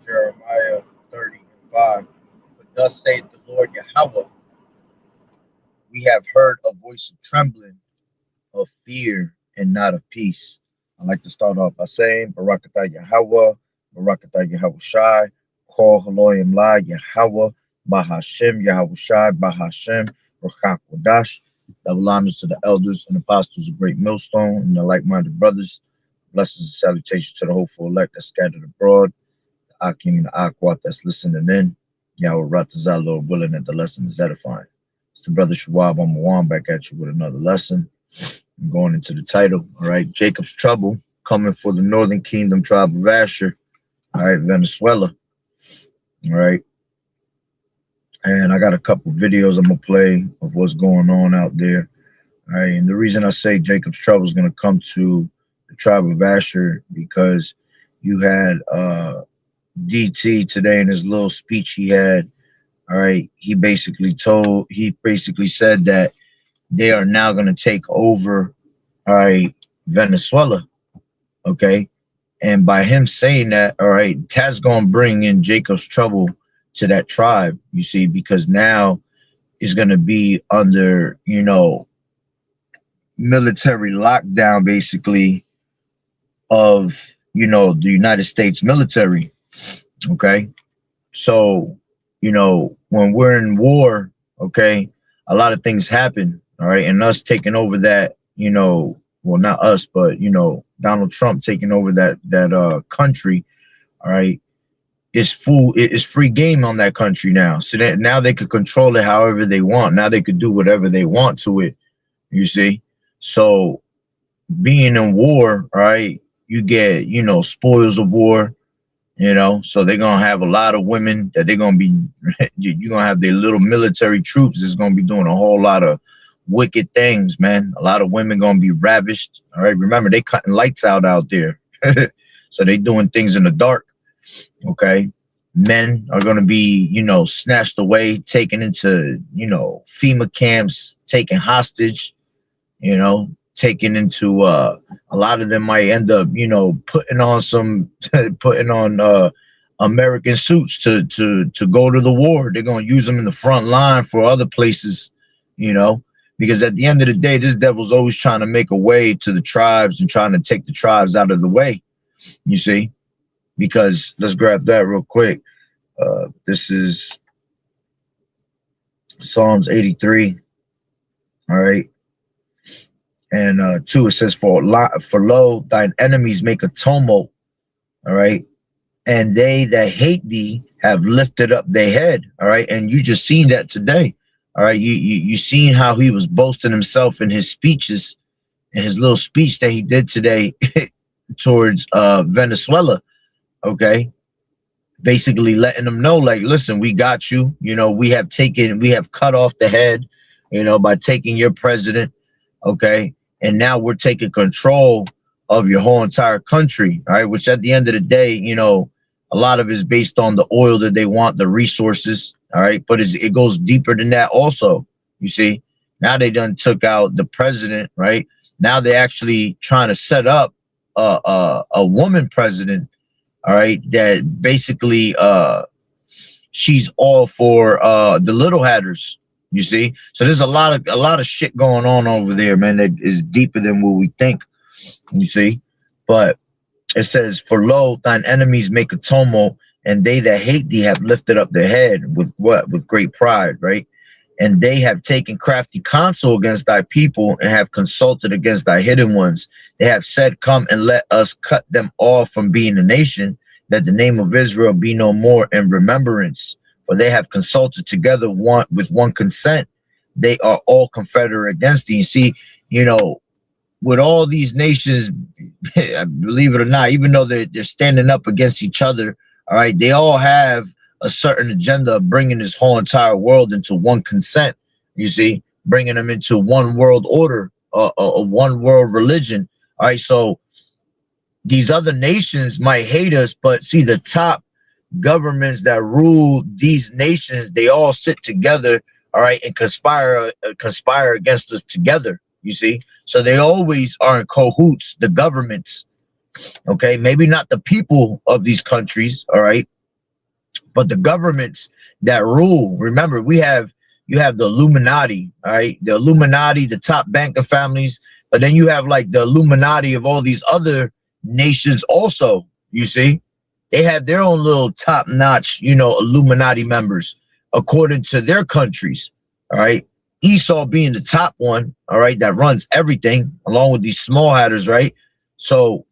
Jeremiah 30 and 5. But thus saith the Lord Yahweh, we have heard a voice of trembling, of fear, and not of peace. I like to start off by saying, Barakatah Yahweh, Barakatah Yahweh Shai, Call Haloyim La Yahweh, Bahashem Yahweh Shai, Bahashem, Rakak Wadash. Double honors to the elders and apostles of Great Millstone and the like-minded brothers. Blessings and salutations to the hopeful elect that scattered abroad, the Akim and the Akwat that's listening in. Yahweh Ratazah, Lord willing, that the lesson is edifying. It's the brother Shawab Amawan back at you with another lesson. I'm going into the title. All right, Jacob's trouble coming for the Northern Kingdom tribe of Asher. All right, Venezuela. All right, and I got a couple videos I'm gonna play of what's going on out there. All right, and the reason I say Jacob's trouble is gonna come to the tribe of Asher because you had DT today in his little speech he had. All right, he basically said that they are now going to take over, all right, Venezuela, okay? And by him saying that, all right, that's going to bring in Jacob's trouble to that tribe, you see, because now it's going to be under, you know, military lockdown, basically, of, you know, the United States military, okay? So, you know, when we're in war, okay, a lot of things happen. All right, and us taking over that, you know, well, not us, but you know, Donald Trump taking over that country. All right, it's free game on that country now. So that now they could control it however they want. Now they could do whatever they want to it. You see, so being in war, all right, you get, you know, spoils of war. You know, so they're gonna have a lot of women that they're gonna be. You're gonna have their little military troops that's gonna be doing a whole lot of wicked things, man. A lot of women gonna be ravished. All right, remember they cutting lights out there, so they doing things in the dark. Okay, men are gonna be, you know, snatched away, taken into, you know, FEMA camps, taken hostage. You know, taken into a lot of them might end up, you know, putting on American suits to go to the war. They're gonna use them in the front line for other places, you know, because at the end of the day, this devil's always trying to make a way to the tribes and trying to take the tribes out of the way, you see. Because let's grab that real quick. This is Psalms 83. All right. And 2, it says, for lo, thine enemies make a tumult, all right, and they that hate thee have lifted up their head, all right, and you just seen that today, all right, you seen how he was boasting himself in his speeches, in his little speech that he did today towards Venezuela, okay, basically letting them know, like, listen, we got you, you know, we have cut off the head, you know, by taking your president, okay. And now we're taking control of your whole entire country, all right? Which at the end of the day, you know, a lot of it is based on the oil that they want, the resources, all right? But it goes deeper than that also, you see. Now they done took out the president, right? Now they're actually trying to set up a woman president, all right, that basically she's all for the little hatters. You see, so there's a lot of shit going on over there, man, that is deeper than what we think. You see, but it says, for lo, thine enemies make a tumult, and they that hate thee have lifted up their head with what? With great pride, right? And they have taken crafty counsel against thy people, and have consulted against thy hidden ones. They have said, come and let us cut them off from being a nation, that the name of Israel be no more in remembrance. For they have consulted together with one consent. They are all confederate against thee. You see, you know, with all these nations, believe it or not, even though they're standing up against each other, all right, they all have a certain agenda of bringing this whole entire world into one consent. You see, bringing them into one world order, a one world religion. All right, so these other nations might hate us, but see, the top governments that rule these nations, they all sit together, all right, and conspire against us together, you see. So they always are in cahoots, the governments, okay, maybe not the people of these countries, all right, But the governments that rule, remember, you have the Illuminati, all right? The Illuminati, the top banker families, but then you have like the Illuminati of all these other nations also, you see? They have their own little top-notch, you know, Illuminati members according to their countries, all right? Esau being the top one, all right, that runs everything along with these small hatters, right? So,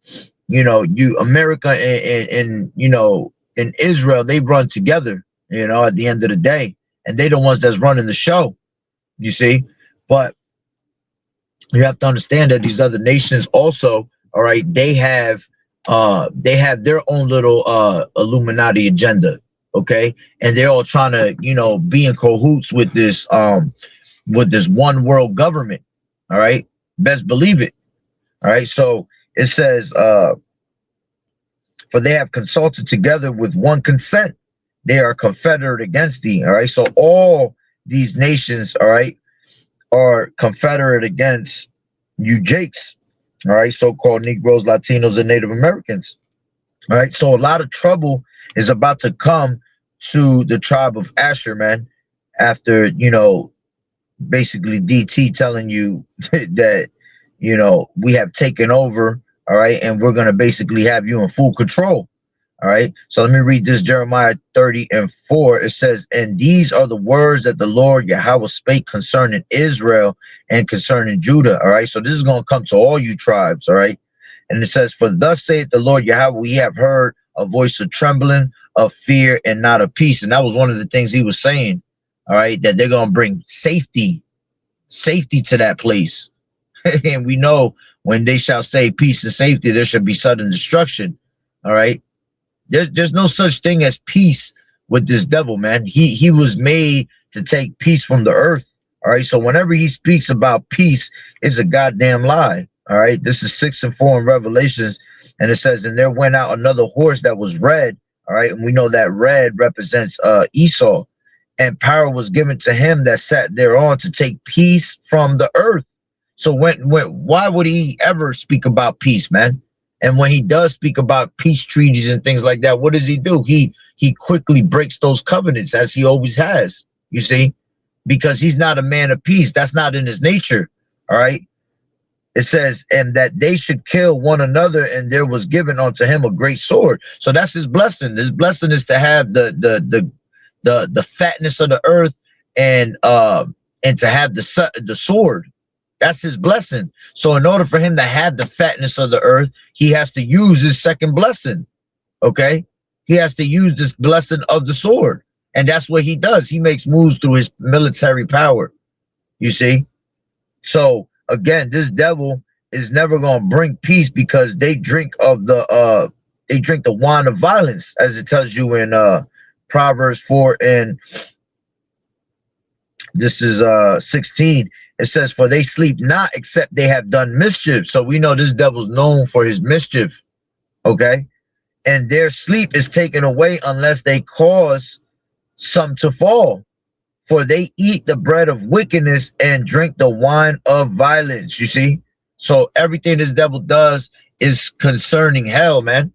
you know, you America and you know, in Israel, they run together, you know, at the end of the day, and they the ones that's running the show, you see. But you have to understand that these other nations also, all right, they have their own little Illuminati agenda, okay, and they're all trying to, you know, be in cahoots with this one world government, all right. Best believe it. All right, so it says for they have consulted together with one consent, they are confederate against thee. All right, so all these nations, all right, are confederate against you Jakes, all right, so-called Negroes, Latinos, and Native Americans. All right, so a lot of trouble is about to come to the tribe of Asher, man, after, you know, basically DT telling you that, you know, we have taken over, all right, and we're going to basically have you in full control. All right, so let me read this, Jeremiah 30:4. It says, and these are the words that the Lord Yahweh spake concerning Israel and concerning Judah. All right, so this is going to come to all you tribes. All right, and it says, for thus saith the Lord Yahweh, we have heard a voice of trembling, of fear, and not of peace. And that was one of the things he was saying, all right, that they're going to bring safety to that place. And we know when they shall say peace and safety, there should be sudden destruction. All right, there's no such thing as peace with this devil, man. He was made to take peace from the earth. All right, so whenever he speaks about peace, it's a goddamn lie. All right, this is 6 and 4 in Revelations, and it says, and there went out another horse that was red. All right, and we know that red represents Esau, and power was given to him that sat thereon to take peace from the earth. So why would he ever speak about peace, man? And when he does speak about peace treaties and things like that, what does he do? He quickly breaks those covenants, as he always has, you see, because he's not a man of peace. That's not in his nature. All right. It says, and that they should kill one another, and there was given unto him a great sword. So that's his blessing. His blessing is to have the fatness of the earth, and to have the sword. That's his blessing. So in order for him to have the fatness of the earth, he has to use his second blessing. Okay, he has to use this blessing of the sword, and that's what he does. He makes moves through his military power, you see. So again, this devil is never going to bring peace, because they drink the wine of violence, as it tells you in Proverbs 4, and this is 16. It says, for they sleep not except they have done mischief. So we know this devil's known for his mischief. Okay, and their sleep is taken away unless they cause some to fall, for they eat the bread of wickedness and drink the wine of violence. You see, so everything this devil does is concerning hell, man.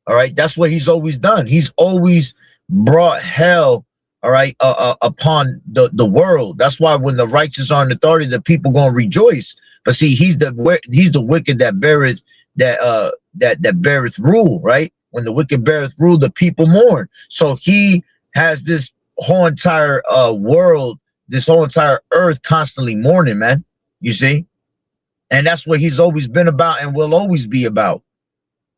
All right, that's what he's always done. He's always brought hell, all right, upon the world. That's why when the righteous are in authority, the people gonna rejoice. But see, he's the wicked that beareth rule, right? When the wicked beareth rule, the people mourn. So he has this whole entire world, this whole entire earth constantly mourning, man. You see, and that's what he's always been about and will always be about.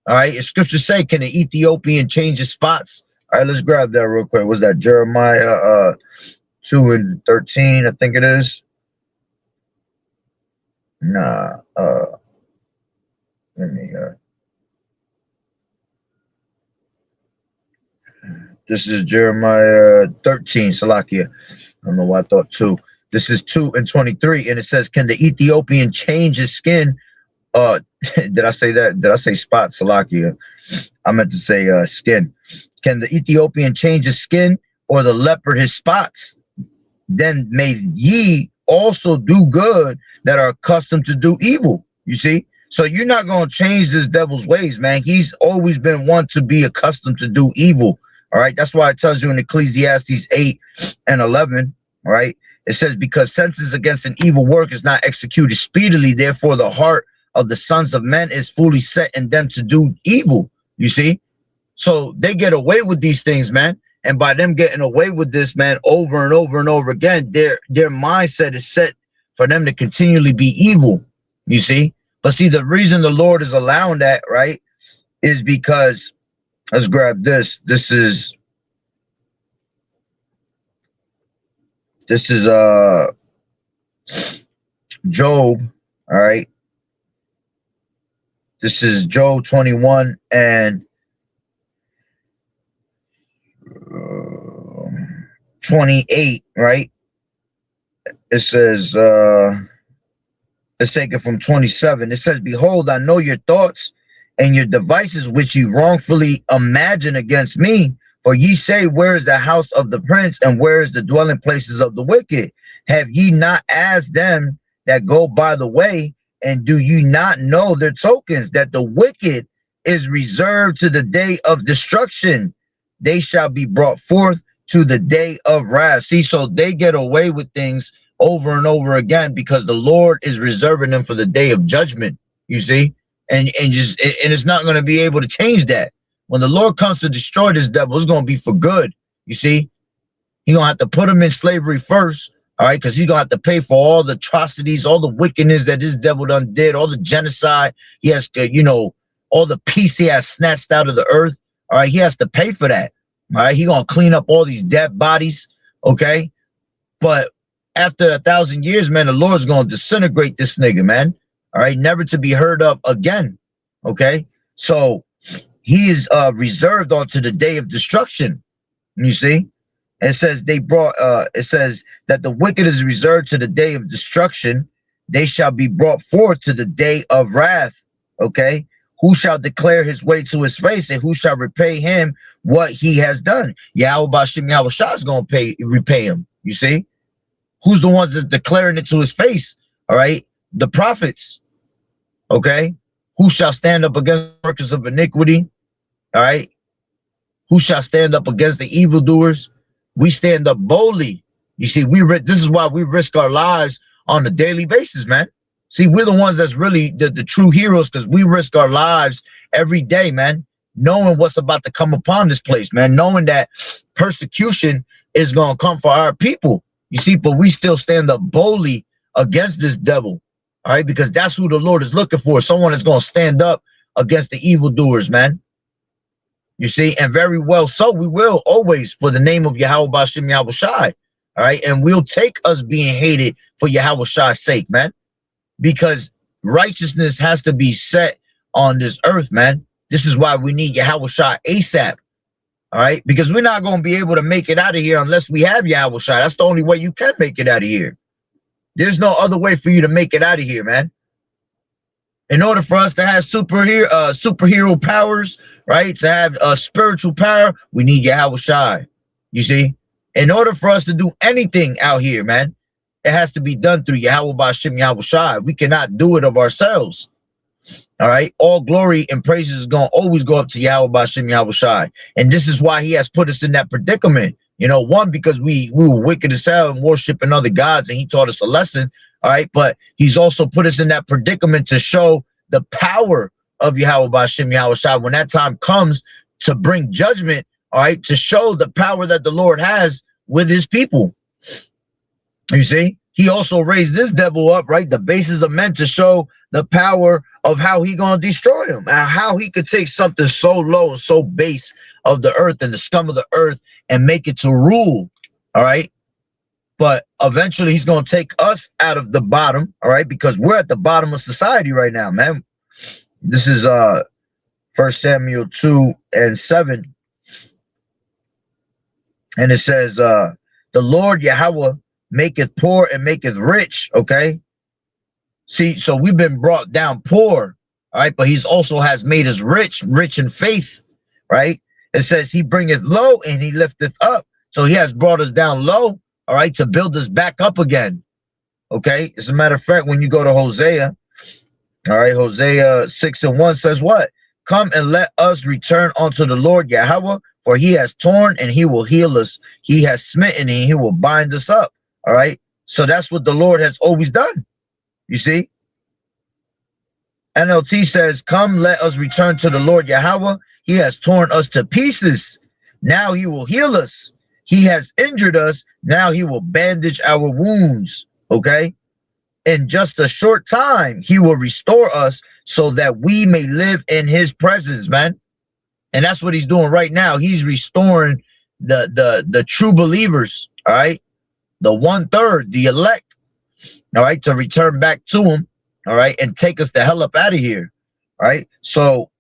All right, as scriptures say, can the Ethiopian change his spots? All right, let's grab that real quick. Was that Jeremiah 2:13? I think it is. Nah. Let me. This is Jeremiah 13. Salakia. I don't know why I thought 2. This is 2:23, and it says, "Can the Ethiopian change his skin?" Did I say that? Did I say spot? Salakia. I meant to say skin. Can the Ethiopian change his skin, or the leopard his spots? Then may ye also do good that are accustomed to do evil. You see? So you're not going to change this devil's ways, man. He's always been one to be accustomed to do evil. All right, that's why it tells you in Ecclesiastes 8 and 11. All right, it says, because sentence against an evil work is not executed speedily, therefore the heart of the sons of men is fully set in them to do evil. You see, so they get away with these things, man. And by them getting away with this, man, over and over and over again, their mindset is set for them to continually be evil. You see, but see, the reason the Lord is allowing that, right, is because, let's grab this. This is Job. All right, this is Job 21 and 28, right? It says, let's take it from 27. It says, behold, I know your thoughts and your devices which you wrongfully imagine against me. For ye say, where is the house of the prince, and where is the dwelling places of the wicked? Have ye not asked them that go by the way, and do you not know their tokens, that the wicked is reserved to the day of destruction? They shall be brought forth to the day of wrath. See, so they get away with things over and over again because the Lord is reserving them for the day of judgment. You see, and it's not going to be able to change that. When the Lord comes to destroy this devil, it's going to be for good. You see, he's going to have to put him in slavery first. All right, because he's going to have to pay for all the atrocities, all the wickedness that this devil done did, all the genocide. He has to, you know, all the peace he has snatched out of the earth. All right, he has to pay for that. All right, he's going to clean up all these dead bodies. Okay, but after 1,000 years, man, the Lord's going to disintegrate this nigga, man. All right, never to be heard of again. Okay, so he is reserved onto the day of destruction. You see, it says they brought. It says that the wicked is reserved to the day of destruction. They shall be brought forth to the day of wrath. Okay, who shall declare his way to his face, and who shall repay him what he has done? Yahweh Bashim Yahweh Shah is going to repay him. You see, who's the ones that's declaring it to his face? All right, the prophets. Okay, who shall stand up against workers of iniquity? All right, who shall stand up against the evildoers? We stand up boldly. You see, this is why we risk our lives on a daily basis, man. See, we're the ones that's really the true heroes, because we risk our lives every day, man, knowing what's about to come upon this place, man, knowing that persecution is going to come for our people. You see, but we still stand up boldly against this devil, all right, because that's who the Lord is looking for, someone that's going to stand up against the evildoers, man. You see, and very well so, we will always, for the name of Yahweh Bashim Yahweh Shai, all right, and we'll take us being hated for Yahweh Shai's sake, man, because righteousness has to be set on this earth, man. This is why we need Yahweh Shai ASAP, all right, because we're not going to be able to make it out of here unless we have Yahweh Shai. That's the only way you can make it out of here. There's no other way for you to make it out of here, man. In order for us to have superhero powers, right, to have spiritual power, we need Yahweh Shai. You see, in order for us to do anything out here, man, it has to be done through Yahweh Bashim Yahweh Shai. We cannot do it of ourselves. All right, all glory and praises is going to always go up to Yahweh Bashim Yahweh Shai, and this is why he has put us in that predicament. You know, one, because we were wicked as hell and worshiping other gods, and he taught us a lesson. All right, but he's also put us in that predicament to show the power of Yahweh Bashim Yahweh Shai when that time comes to bring judgment. All right, to show the power that the Lord has with his people. You see, he also raised this devil up, right? The bases of men, to show the power of how he gonna destroy him, and how he could take something so low and so base of the earth and the scum of the earth and make it to rule. All right, but eventually he's gonna take us out of the bottom. All right, because we're at the bottom of society right now, man. This is 1 Samuel 2 and 7, and it says, the Lord Yahweh maketh poor and maketh rich. Okay, see, so we've been brought down poor, all right, but he's also has made us rich in faith, right? It says he bringeth low and he lifteth up. So he has brought us down low, all right, to build us back up again. Okay, as a matter of fact, when you go to Hosea, all right, Hosea 6 and 1 says what? Come and let us return unto the Lord Yahweh, For he has torn and he will heal us. He has smitten and he will bind us up. All right. So that's what the Lord has always done. You see? NLT says, come, let us return to the Lord Yahweh. He has torn us to pieces. Now he will heal us. He has injured us. Now he will bandage our wounds. Okay. In just a short time, he will restore us so that we may live in his presence, man. And that's what he's doing right now. He's restoring the true believers, all right? The 1/3, the elect, all right, to return back to him, all right, and take us the hell up out of here, all right? So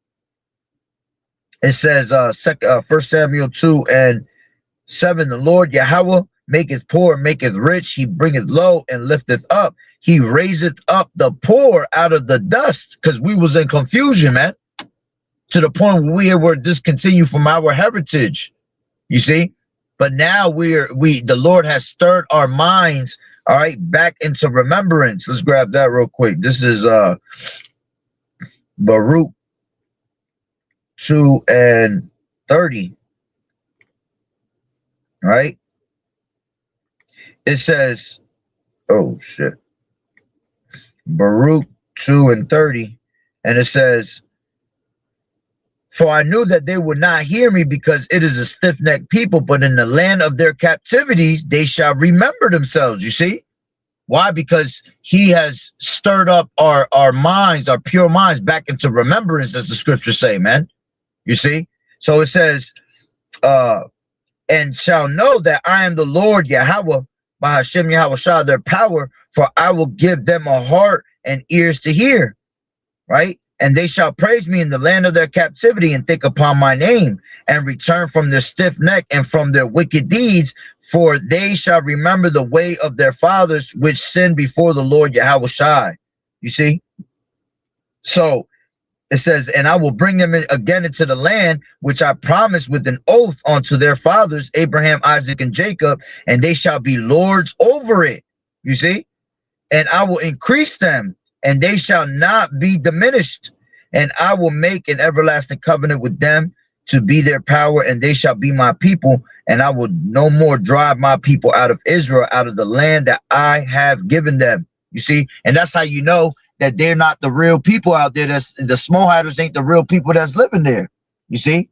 it says, 1 Samuel 2:7, the Lord Yahweh maketh poor, maketh rich, he bringeth low and lifteth up. He raiseth up the poor out of the dust, because we was in confusion, man, to the point where we were discontinued from our heritage, you see. But now the Lord has stirred our minds, all right, back into remembrance. Let's grab that real quick. This is Baruch 2:30, right? It says, oh shit, Baruch 2:30, and it says, for I knew that they would not hear me, because it is a stiff-necked people, but in the land of their captivities they shall remember themselves. You see? Why? Because he has stirred up our minds, our pure minds, back into remembrance, as the scriptures say, man. You see? So it says, and shall know that I am the Lord Yahweh, by Hashem Yahweh Shah, their power, for I will give them a heart and ears to hear, right? And they shall praise me in the land of their captivity, and think upon my name, and return from their stiff neck and from their wicked deeds, for they shall remember the way of their fathers, which sinned before the Lord Yahweh Shai. You see? So it says, and I will bring them again into the land which I promised with an oath unto their fathers, Abraham, Isaac, and Jacob, and they shall be lords over it. You see? And I will increase them, and they shall not be diminished. And I will make an everlasting covenant with them to be their power, and they shall be my people. And I will no more drive my people out of Israel, out of the land that I have given them. You see? And that's how you know that they're not the real people out there. That's the small haters ain't the real people that's living there. You see?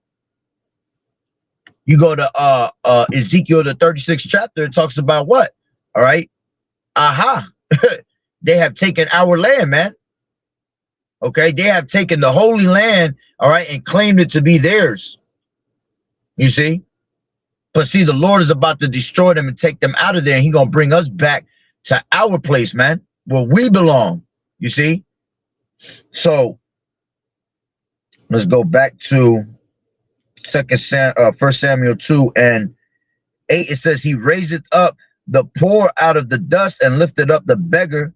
You go to Ezekiel, the 36th chapter, it talks about what? All right. Aha. They have taken our land, man. Okay, they have taken the holy land, all right, and claimed it to be theirs. You see? But see, the Lord is about to destroy them and take them out of there, and he's going to bring us back to our place, man, where we belong. You see? So let's go back to 1 Samuel 2:8. It says, he raiseth up the poor out of the dust, and lifted up the beggar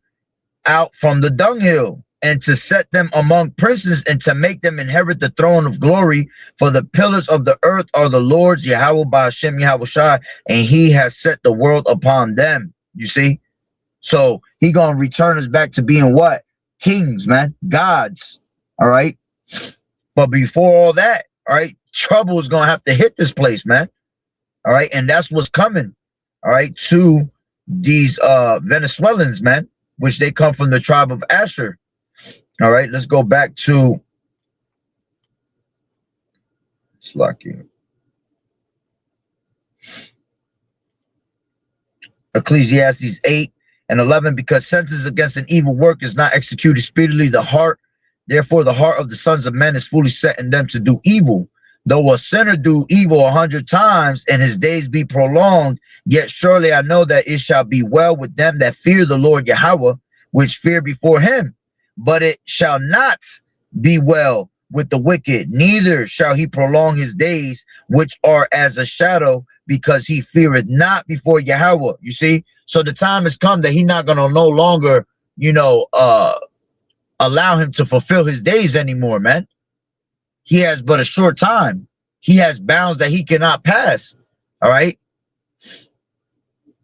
out from the dunghill, and to set them among princes, and to make them inherit the throne of glory. For the pillars of the earth are the Lord's, Yahweh by Hashem Yahweh Shai, and he has set the world upon them. You see? So he gonna return us back to being what? Kings, man, gods. All right. But before all that, all right, trouble is gonna have to hit this place, man. All right, and that's what's coming. All right, to these Venezuelans, man, which they come from the tribe of Asher. All right, let's go back to Ecclesiastes 8:11, because sentence against an evil work is not executed speedily. Therefore the heart of the sons of men is fully set in them to do evil. Though a sinner do evil 100 times, and his days be prolonged, yet surely I know that it shall be well with them that fear the Lord Yahweh, which fear before him. But it shall not be well with the wicked, neither shall he prolong his days, which are as a shadow, because he feareth not before Yahweh. You see? So the time has come that he's not going to no longer, you know, allow him to fulfill his days anymore, man. He has but a short time. He has bounds that he cannot pass. All right.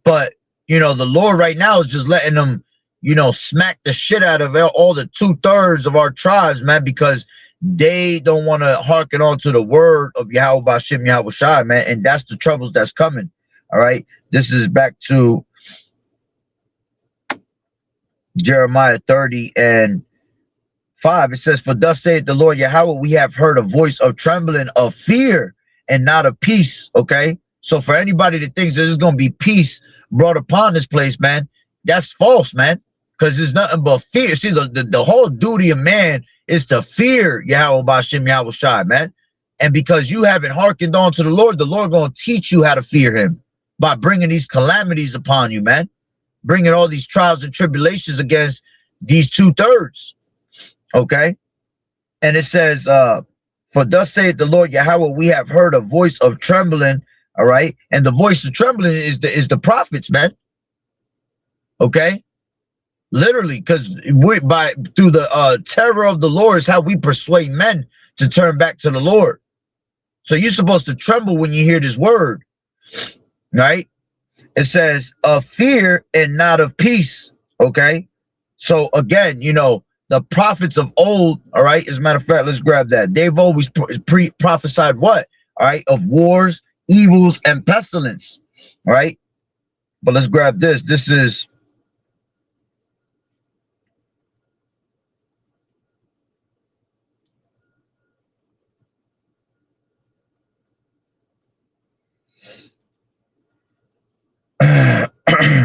But, you know, the Lord right now is just letting them, you know, smack the shit out of all the 2/3 of our tribes, man, because they don't want to hearken on to the word of Yahweh Ba'Shem Yahweh Shai, man. And that's the troubles that's coming. All right. This is back to Jeremiah 30:5. It says, for thus saith the Lord Yahweh, we have heard a voice of trembling, of fear, and not of peace. Okay. So for anybody that thinks there's going to be peace brought upon this place, man, that's false, man. Because there's nothing but fear. See, the whole duty of man is to fear Yahweh Ba'Shem Yahweh Shai, man. And because you haven't hearkened on to the Lord going to teach you how to fear him by bringing these calamities upon you, man. Bringing all these trials and tribulations against these 2/3. Okay. And it says, for thus saith the Lord Yahweh, we have heard a voice of trembling. All right. And the voice of trembling is the prophets, man. Okay. Literally, because through the terror of the Lord is how we persuade men to turn back to the Lord. So you're supposed to tremble when you hear this word, right? It says of fear and not of peace. Okay. So again, you know, the prophets of old, all right, as a matter of fact, let's grab that. They've always prophesied what? All right, of wars, evils, and pestilence. All right. But let's grab this. This is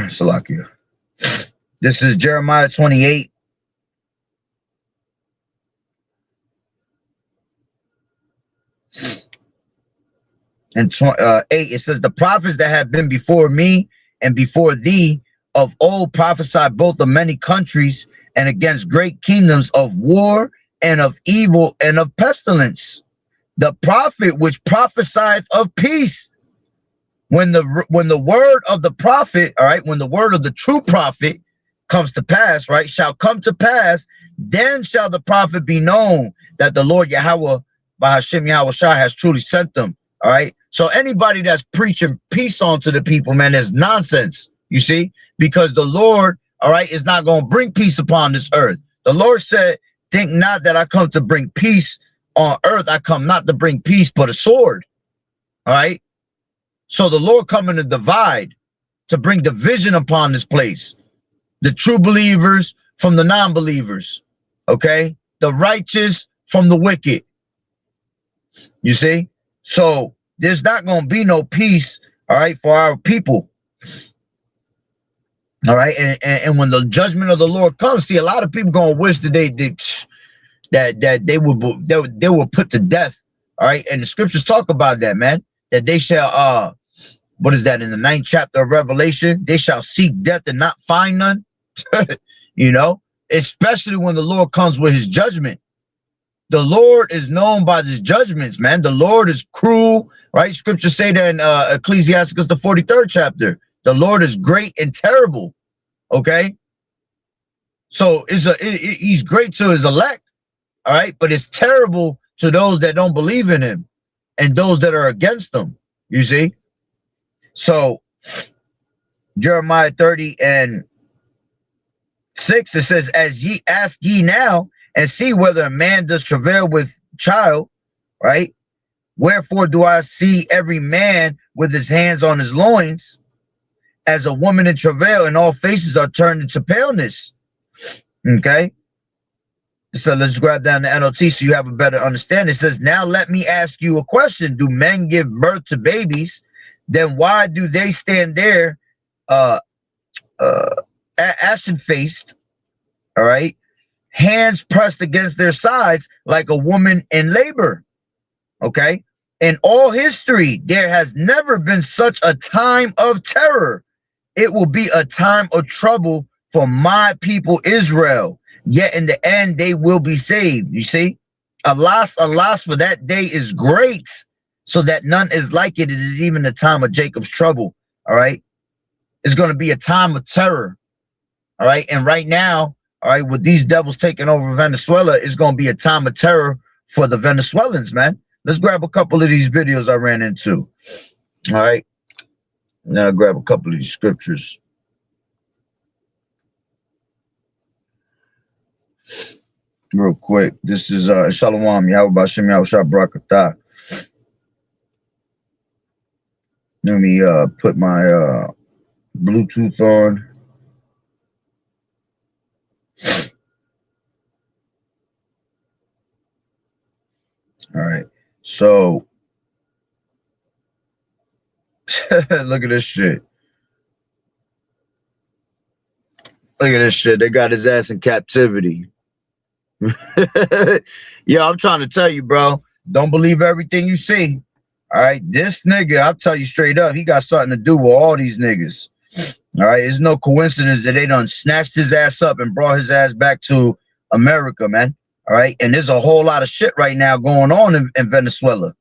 Salakia. This is Jeremiah 28. And 8, it says, the prophets that have been before me and before thee of old prophesied both of many countries and against great kingdoms of war and of evil and of pestilence. The prophet which prophesieth of peace. When the word of the prophet, all right, when the word of the true prophet comes to pass, right, shall come to pass, then shall the prophet be known that the Lord Yahweh Ba'Shem Yahweh Shai has truly sent them. All right. So anybody that's preaching peace onto the people, man, is nonsense. You see, because the Lord, all right, is not going to bring peace upon this earth. The Lord said, think not that I come to bring peace on earth. I come not to bring peace, but a sword. All right. So the Lord coming to divide, to bring division upon this place. The true believers from the non-believers. Okay. The righteous from the wicked. You see? So there's not going to be no peace, all right, for our people. All right. And when the judgment of the Lord comes, see, a lot of people going to wish that they will put to death. All right. And the scriptures talk about that, man, that they shall, what is that in the 9th chapter of Revelation? They shall seek death and not find none. You know, especially when the Lord comes with his judgment. The Lord is known by his judgments, man. The Lord is cruel, right? Scriptures say that in Ecclesiasticus, the 43rd chapter. The Lord is great and terrible. Okay. So he's great to his elect. All right. But it's terrible to those that don't believe in him and those that are against him. You see? So Jeremiah 30:6, it says, as ye ask ye now, and see whether a man does travail with child, right? Wherefore do I see every man with his hands on his loins, as a woman in travail, and all faces are turned into paleness. Okay. So let's grab down the NLT so you have a better understanding. It says, now let me ask you a question. Do men give birth to babies? Then why do they stand there ashen-faced, all right, hands pressed against their sides like a woman in labor? Okay. In all history, there has never been such a time of terror. It will be a time of trouble for my people Israel. Yet in the end, they will be saved. You see, alas, for that day is great, so that none is like it. It is even the time of Jacob's trouble. All right. It's going to be a time of terror. All right. And right now, all right, with these devils taking over Venezuela, it's going to be a time of terror for the Venezuelans, man. Let's grab a couple of these videos I ran into. All right. Now I'll grab a couple of these scriptures. real quick. This is Shalom, YAHAWAH'S, Yahushua Barakatah. Let me put my Bluetooth on. All right. So look at this shit. Look at this shit. They got his ass in captivity. Yo, I'm trying to tell you, bro. Don't believe everything you see. All right. This nigga, I'll tell you straight up, he got something to do with all these niggas. All right. It's no coincidence that they done snatched his ass up and brought his ass back to America, man. All right. And there's a whole lot of shit right now going on in Venezuela.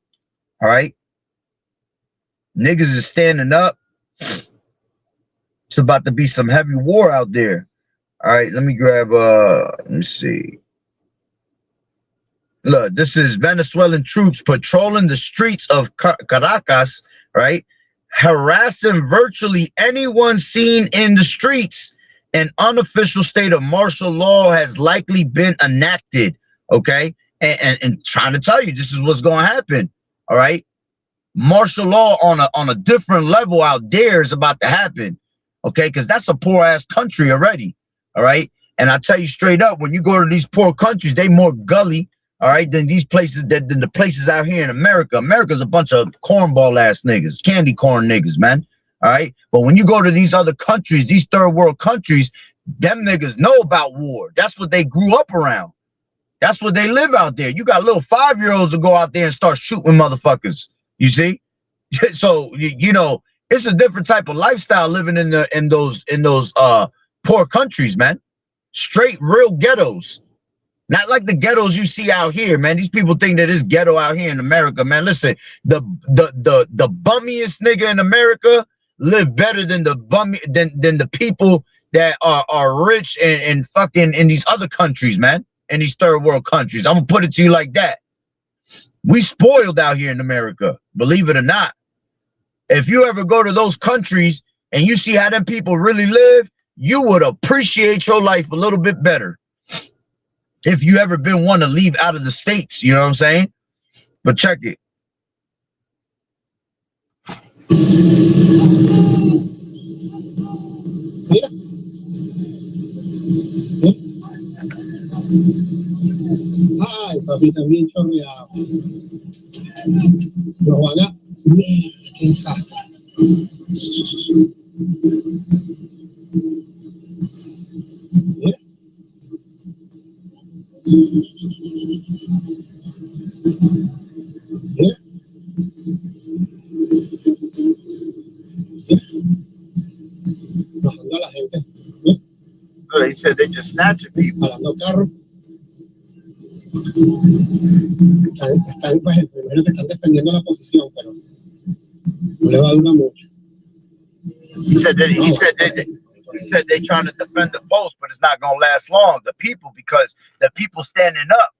All right. Niggas is standing up. It's about to be some heavy war out there. All right. Let me grab, let me see. Look, this is Venezuelan troops patrolling the streets of Caracas, right? Harassing virtually anyone seen in the streets. An unofficial state of martial law has likely been enacted, okay? And trying to tell you, this is what's going to happen, all right? Martial law on a different level out there is about to happen, okay? Because that's a poor-ass country already, all right? And I tell you straight up, when you go to these poor countries, they more gully, all right, than these places, than the places out here in America. America's a bunch of cornball ass niggas, candy corn niggas, man. All right. But when you go to these other countries, these third world countries, them niggas know about war. That's what they grew up around. That's what they live out there. You got little 5-year-olds who go out there and start shooting motherfuckers. You see? So you know, it's a different type of lifestyle living in those poor countries, man. Straight real ghettos. Not like the ghettos you see out here, man. These people think that it's ghetto out here in America, man. Listen, the bummiest nigga in America live better than the than the people that are rich and fucking in these other countries, man. In these third world countries. I'm gonna put it to you like that. We spoiled out here in America, believe it or not. If you ever go to those countries and you see how them people really live, you would appreciate your life a little bit better. If you ever been one to leave out of the States, you know what I'm saying? But check it. Ay, papi, también chorreado. Lo van a... Mierda, qué desastre. Mira. Mira. Bajando a la gente. He said they just snatching people. Parando carros. Están, pues, primero que están defendiendo la posición, pero no le va a durar mucho. He said they trying to defend the post, but it's not gonna last long. The people, because the people standing up,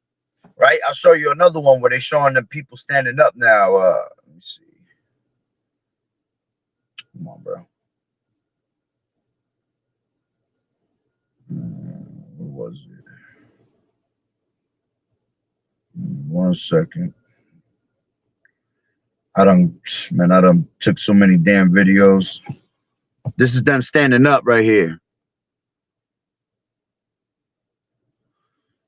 right? I'll show you another one where they're showing the people standing up now. Let me see. Come on, bro. What was it? 1 second. I done took so many damn videos. This is them standing up right here.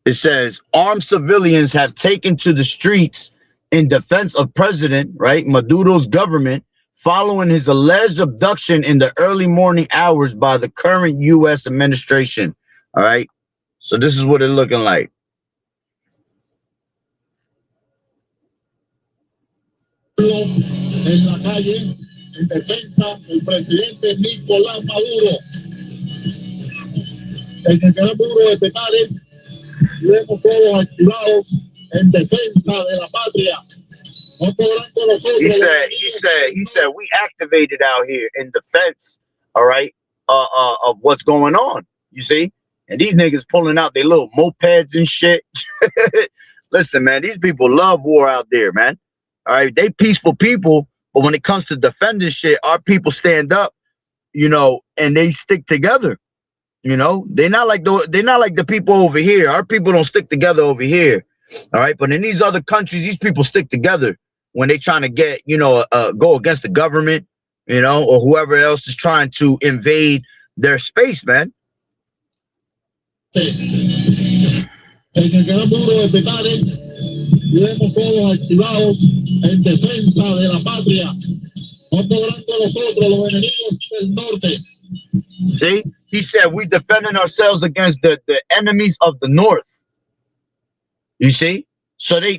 It says armed civilians have taken to the streets in defense of President, right, Maduro's government following his alleged abduction in the early morning hours by the current U.S. administration. All right. So this is what it's looking like. En la calle, en defensa del presidente Nicolás Maduro. El que queda muro de petales, luego todos activados en defensa de la patria. No podrán con nosotros. He said, we activated out here in defense, all right, of what's going on. You see? And these niggas pulling out their little mopeds and shit. Listen, man, these people love war out there, man. All right, they peaceful people, but when it comes to defending shit, our people stand up, you know, and they stick together. You know, they're not like the people over here. Our people don't stick together over here. All right, but in these other countries, these people stick together when they trying to get, go against the government, or whoever else is trying to invade their space, man. En el gran muro de Petare, iremos todos activados en defensa de la patria. No podrán con nosotros los enemigos del norte. See, he said we defending ourselves against the enemies of the north. You see, so they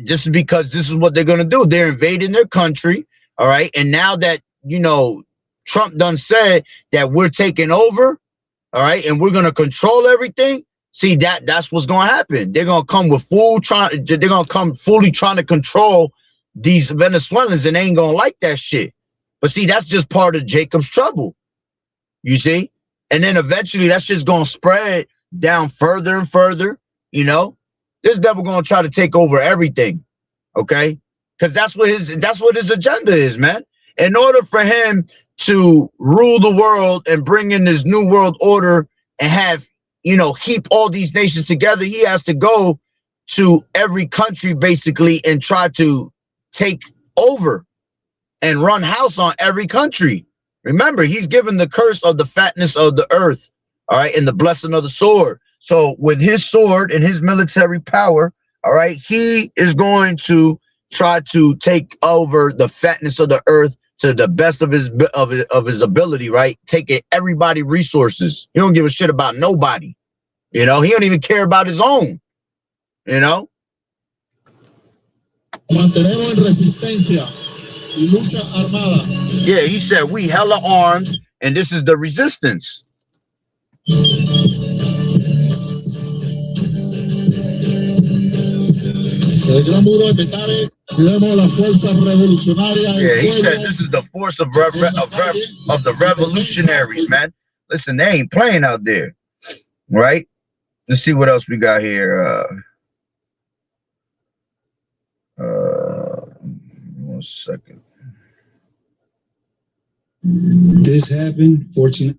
just because this is what they're gonna do. They're invading their country, all right. And now that Trump done said that we're taking over, all right, and we're gonna control everything. See, that's what's gonna happen. They're gonna come with they're gonna come fully trying to control these Venezuelans, and they ain't gonna like that shit. But see, that's just part of Jacob's trouble. You see, and then eventually that's just gonna spread down further and further. This devil gonna try to take over everything, okay? Because that's what his agenda is, man. In order for him to rule the world and bring in this new world order and have, heap all these nations together, he has to go to every country basically and try to take over and run house on every country. Remember, he's given the curse of the fatness of the earth, all right, and the blessing of the sword. So with his sword and his military power, all right, he is going to try to take over the fatness of the earth to the best of his ability, right? Taking everybody's resources. He don't give a shit about nobody. He don't even care about his own. Mantenemos en resistencia y lucha armada. Yeah, he said we hella armed, and this is the resistance. El gran muro de Petare, tenemos la fuerza revolucionaria. Yeah, he said this is the force of the revolutionaries, man. Listen, they ain't playing out there, right? Let's see what else we got here. 1 second. This happened 14.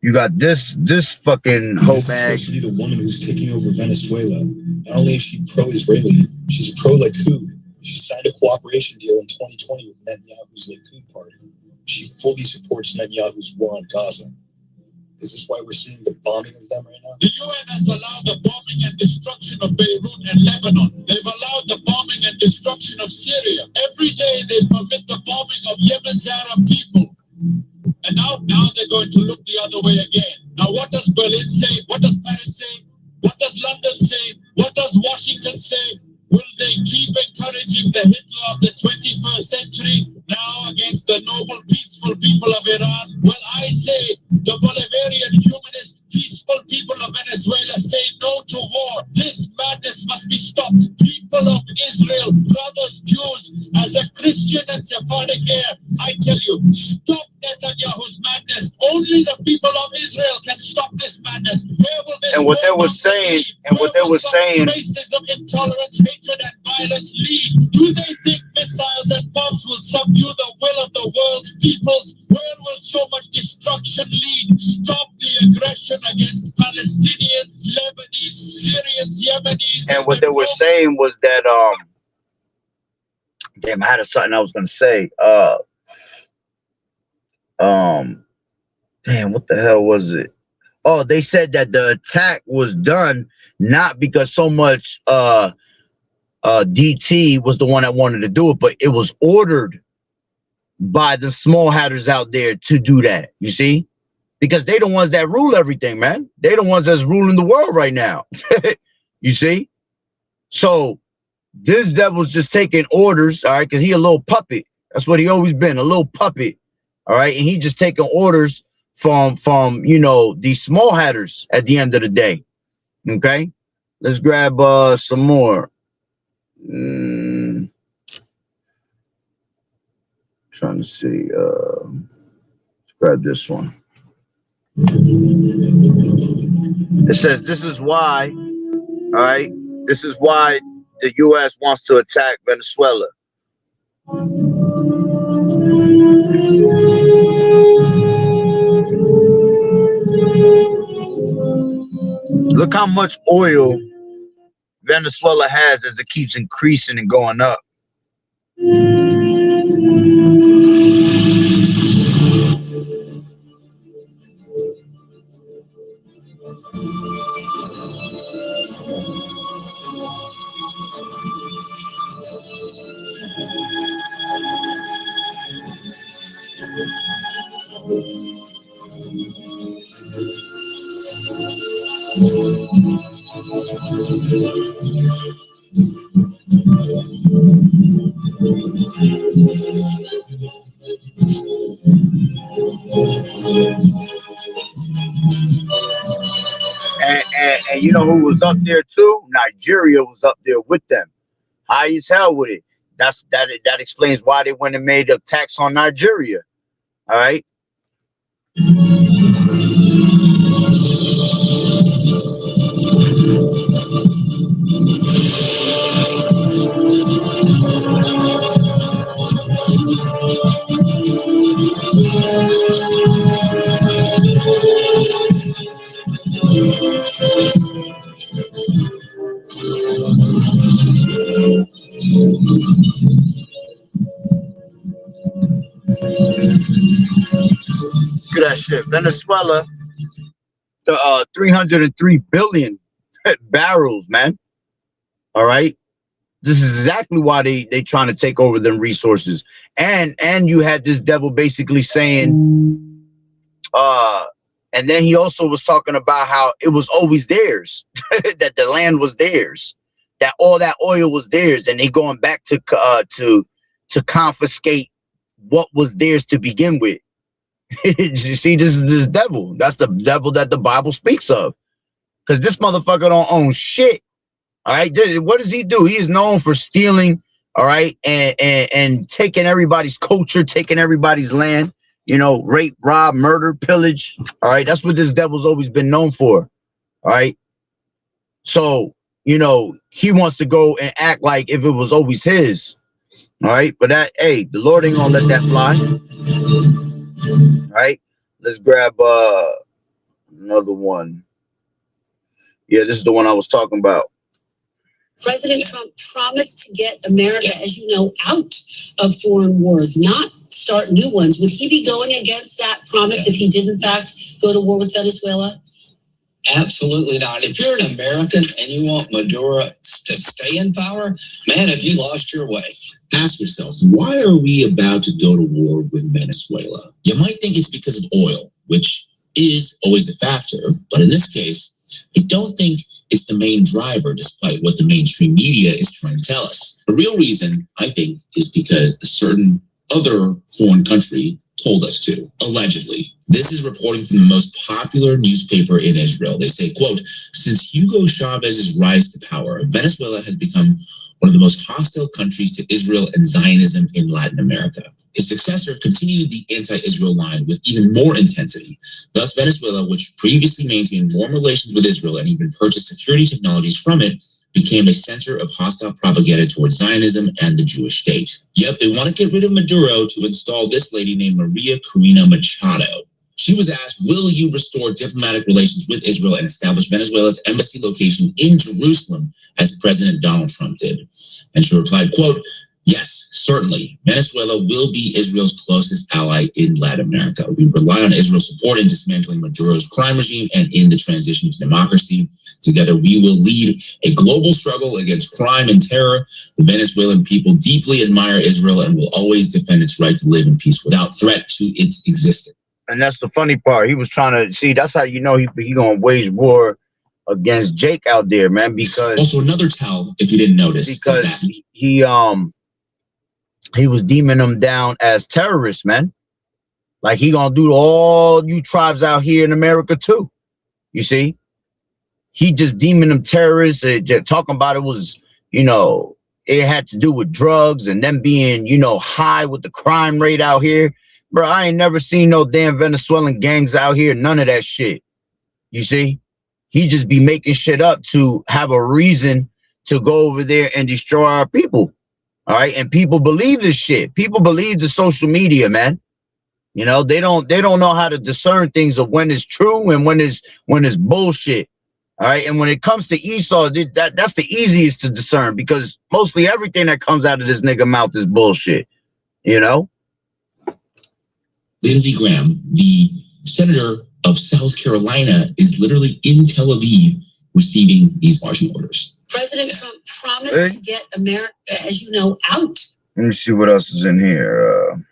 You got this fucking hoe bag. Especially the woman who's taking over Venezuela. Not only is she pro-Israeli, she's pro-Likud. She signed a cooperation deal in 2020 with Netanyahu's Likud party. She fully supports Netanyahu's war on Gaza. Is this why we're seeing the bombing of them right now? The UN has allowed the bombing and destruction of Beirut and Lebanon. They've allowed the bombing and destruction of Syria. Every day they permit the bombing of Yemen's Arab people. And now they're going to look the other way again. Now what does Berlin say? What does Paris say? What does London say? What does Washington say? Will they keep encouraging the Hitler of the 21st century now against the noble, peaceful people of Iran? Well, I say the Bolivarian, humanist, peaceful people of Venezuela say no to war. This madness must be stopped. People of Israel, brothers, Jews, as a Christian and Sephardic heir, I tell you, stop Netanyahu's madness. Only the people of Israel can stop this madness. Where will this racism, intolerance, hatred, and violence lead? Do they think missiles and bombs will subdue the will of the world's peoples? Where will so much destruction lead? Stop the aggression against Palestinians, Lebanese, Syrians, Yemenis. And what they were saying was that damn, I had something I was gonna say. Damn, what the hell was it? Oh, they said that the attack was done not because so much DT was the one that wanted to do it, but it was ordered by the small hatters out there to do that. You see, because they the ones that rule everything, man. They the ones that's ruling the world right now. You see, so this devil's just taking orders, all right, because he a little puppet. That's what he always been, a little puppet, all right, and he just taking orders from these small hatters at the end of the day. Okay, let's grab some more. Trying to see. Let's grab this one. It says this is why. All right, this is why the U.S. wants to attack Venezuela. Look how much oil Venezuela has as it keeps increasing and going up. And you know who was up there too? Nigeria was up there with them, high as hell with it. That explains why they went and made a tax on Nigeria. All right. Look at that shit. Venezuela, the 303 billion barrels, man. All right. This is exactly why they trying to take over them resources. And you had this devil basically saying, and then he also was talking about how it was always theirs, that the land was theirs, that all that oil was theirs, and they going back to confiscate what was theirs to begin with. You see, this is this devil. That's the devil that the Bible speaks of. Because this motherfucker don't own shit. All right. What does he do? He is known for stealing, all right, and taking everybody's culture, taking everybody's land, you know, rape, rob, murder, pillage. All right. That's what this devil's always been known for. All right. So, you know, he wants to go and act like if it was always his. All right. But that, hey, the Lord ain't gonna let that fly. All right. Let's grab another one. Yeah, this is the one I was talking about. President Trump promised to get America, as you know, out of foreign wars, not start new ones. Would he be going against that promise if he did, in fact, go to war with Venezuela? Absolutely not. If you're an American and you want Maduro to stay in power, man, have you lost your way? Ask yourself, why are we about to go to war with Venezuela? You might think it's because of oil, which is always a factor. But in this case, I don't think it's the main driver, despite what the mainstream media is trying to tell us. The real reason, I think, is because a certain other foreign country told us to, allegedly. This is reporting from the most popular newspaper in Israel. They say, quote, since Hugo Chavez's rise to power, Venezuela has become one of the most hostile countries to Israel and Zionism in Latin America. His successor continued the anti-Israel line with even more intensity. Thus, Venezuela, which previously maintained warm relations with Israel and even purchased security technologies from it, became a center of hostile propaganda towards Zionism and the Jewish state. Yep, they want to get rid of Maduro to install this lady named Maria Corina Machado. She was asked, will you restore diplomatic relations with Israel and establish Venezuela's embassy location in Jerusalem, as President Donald Trump did? And she replied, quote, yes, certainly. Venezuela will be Israel's closest ally in Latin America. We rely on Israel's support in dismantling Maduro's crime regime and in the transition to democracy. Together, we will lead a global struggle against crime and terror. The Venezuelan people deeply admire Israel and will always defend its right to live in peace without threat to its existence. And that's the funny part. He was trying to see. That's how you know he gonna wage war against Jake out there, man. Because also another tell, if you didn't notice, because he was deeming them down as terrorists, man. Like he gonna do all you tribes out here in America too. You see, he just deeming them terrorists. Just talking about it was, you know, it had to do with drugs and them being, you know, high with the crime rate out here. Bro, I ain't never seen no damn Venezuelan gangs out here. None of that shit. You see, he just be making shit up to have a reason to go over there and destroy our people. All right. And people believe this shit. People believe the social media, man. You know, they don't know how to discern things of when it's true and when it's bullshit. All right, and when it comes to Esau, that's the easiest to discern because mostly everything that comes out of this nigga mouth is bullshit. You know? Lindsey Graham, the senator of South Carolina, is literally in Tel Aviv receiving these marching orders. President Trump promised to get America, as you know, out. Let me see what else is in here.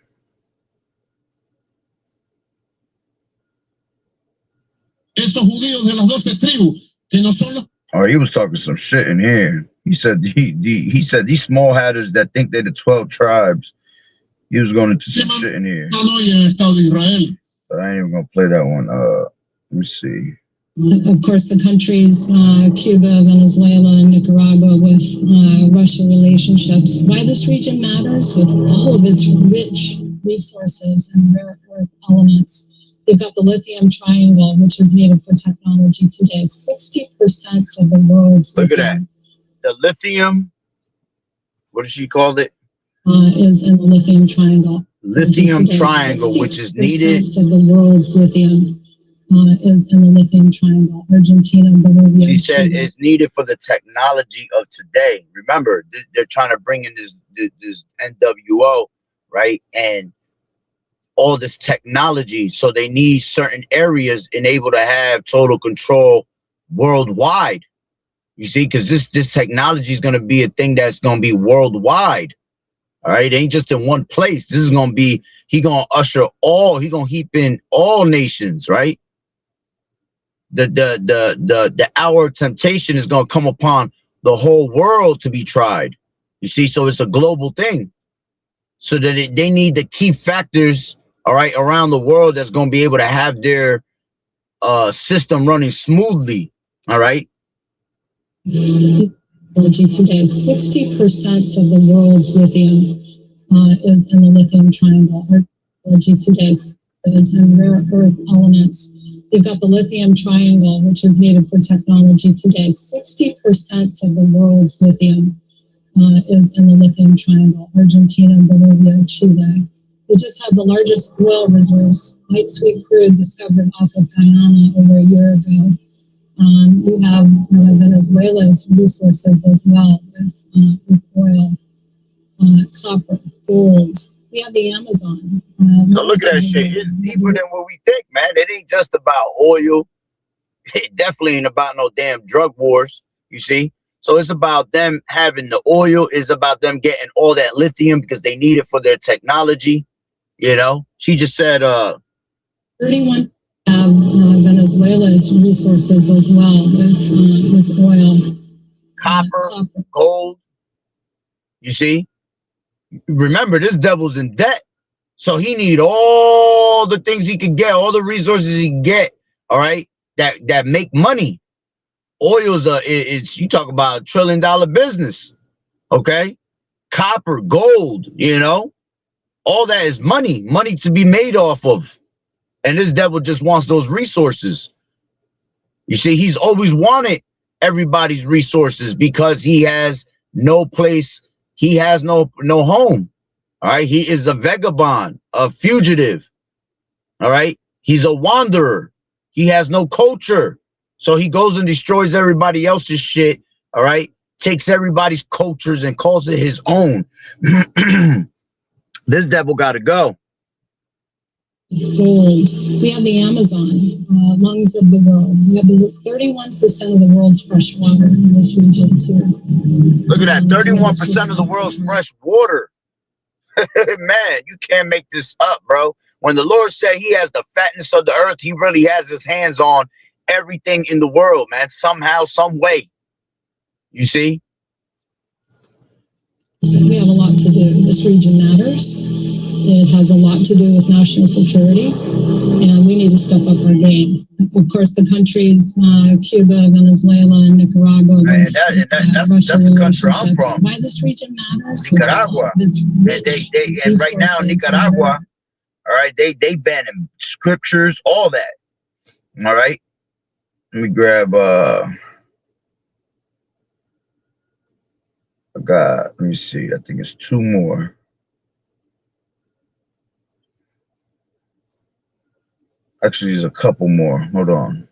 Oh, he was talking some shit in here. He said he said these small hatters that think they're the 12 tribes. He was going into some shit in here. But I ain't even gonna play that one. Let me see. Of course, the countries Cuba, Venezuela, and Nicaragua with Russia relationships. Why this region matters with all of its rich resources and rare earth elements. You've got the lithium triangle, which is needed for technology today. 60% of the world's look at that. The lithium. What did she call it? Is in the lithium triangle. Lithium triangle, which is needed. 60% of the world's lithium. Is in the lithium triangle, Argentina, Bolivia. She said it's needed for the technology of today. Remember, they're trying to bring in this NWO, right? And all this technology. So they need certain areas and able to have total control worldwide. You see, because this technology is going to be a thing that's going to be worldwide. All right, it ain't just in one place. This is going to be, he going to usher all, he going to heap in all nations, right? The hour of temptation is going to come upon the whole world to be tried. You see, so it's a global thing. So that they need the key factors, all right, around the world that's going to be able to have their system running smoothly. All right. Today, 60% of the world's lithium is in the lithium triangle. Technology today is in rare earth elements. You've got the lithium triangle, which is needed for technology today. 60% of the world's lithium is in the lithium triangle. Argentina, Bolivia, Chile. We just have the largest oil reserves. Light sweet crude discovered off of Guyana over a year ago. You have Venezuela's resources as well with oil, copper, gold. We have the Amazon. So look at that shit. It's deeper than what we think, man. It ain't just about oil. It definitely ain't about no damn drug wars, you see? So it's about them having the oil. It's about them getting all that lithium because they need it for their technology. You know? She just said 31 have Venezuela's resources as well with oil. Copper, gold. You see? Remember, this devil's in debt. So he need all the things he could get, all the resources he can get, all right, that make money. Oil's it's you talk about $1 trillion business, okay? Copper, gold, you know, all that is money to be made off of. And this devil just wants those resources. You see, he's always wanted everybody's resources because he has no place, he has no home. All right, he is a vagabond, a fugitive. All right, he's a wanderer. He has no culture. So he goes and destroys everybody else's shit. All right, takes everybody's cultures and calls it his own. This devil got to go. Gold. We have the Amazon, lungs of the world. We have 31% of the world's fresh water in this region too. Look at that, 31% of the world's fresh water. Man, you can't make this up, bro. When the Lord said he has the fatness of the earth, he really has his hands on everything in the world, man, somehow, some way. You see? So we have a lot to do. This region matters. It has a lot to do with national security, and we need to step up our game. Of course, the countries, Cuba, Venezuela, and Nicaragua. That's the country I'm from. Why this region matters? Nicaragua. And right now, Nicaragua, all right, they banning scriptures, all that. All right. Let me grab let me see. I think it's 2 more. Actually, there's a couple more. Hold on.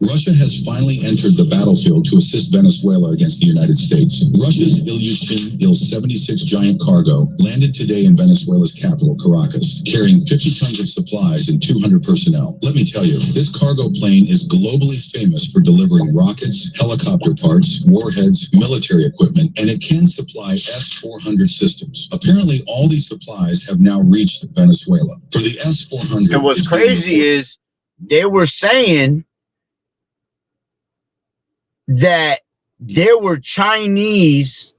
Russia has finally entered the battlefield to assist Venezuela against the United States. Russia's Ilyushin Il-76 giant cargo landed today in Venezuela's capital, Caracas, carrying 50 tons of supplies and 200 personnel. Let me tell you, this cargo plane is globally famous for delivering rockets, helicopter parts, warheads, military equipment, and it can supply S-400 systems. Apparently, all these supplies have now reached Venezuela. For the S-400... And what's crazy is they were saying that there were Chinese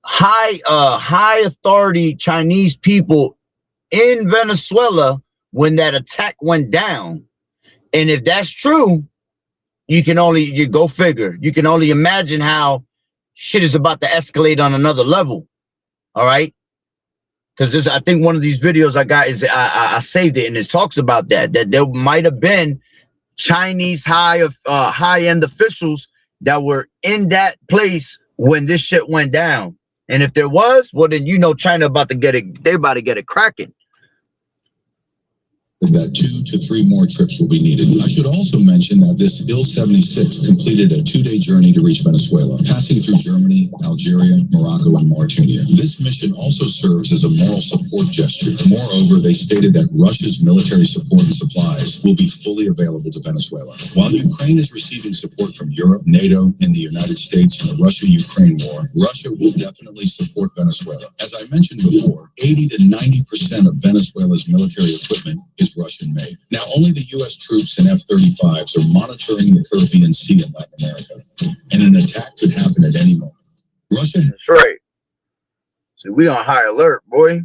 high authority Chinese people in Venezuela when that attack went down. And if that's true, you go figure. You can only imagine how shit is about to escalate on another level. All right. Because this, I think one of these videos I got is I saved it, and it talks about that there might have been Chinese high-end officials that were in that place when this shit went down. And if there was, well, then you know China about to get it, they're about to get it cracking. That 2 to 3 more trips will be needed. I should also mention that this Il-76 completed a 2-day journey to reach Venezuela, passing through Germany, Algeria, Morocco, and Mauritania. This mission also serves as a moral support gesture. Moreover, they stated that Russia's military support and supplies will be fully available to Venezuela. While Ukraine is receiving support from Europe, NATO, and the United States in the Russia-Ukraine war, Russia will definitely support Venezuela. As I mentioned before, 80 to 90% of Venezuela's military equipment is Russian-made. Now, only the U.S. troops and F-35s are monitoring the Caribbean Sea in Latin America, and an attack could happen at any moment. Russia... That's right. So we on high alert, boy.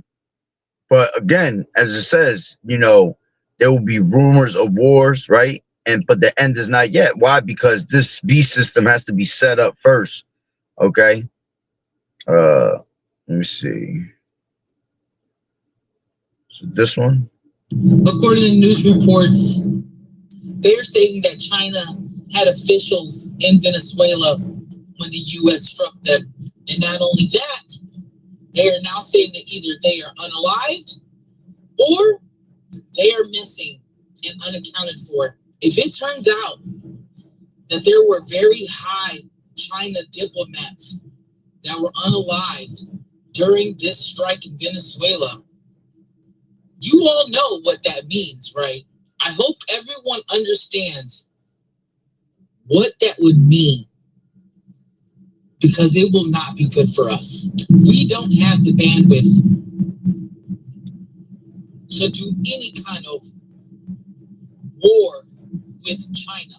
But again, as it says, you know, there will be rumors of wars, right? But the end is not yet. Why? Because this beast system has to be set up first. Okay. Let me see. So this one. According to news reports, they're saying that China had officials in Venezuela when the U.S. struck them. And not only that, they are now saying that either they are unalived or they are missing and unaccounted for. If it turns out that there were very high China diplomats that were unalived during this strike in Venezuela, you all know what that means, right? I hope everyone understands what that would mean, because it will not be good for us. We don't have the bandwidth to do any kind of war with China.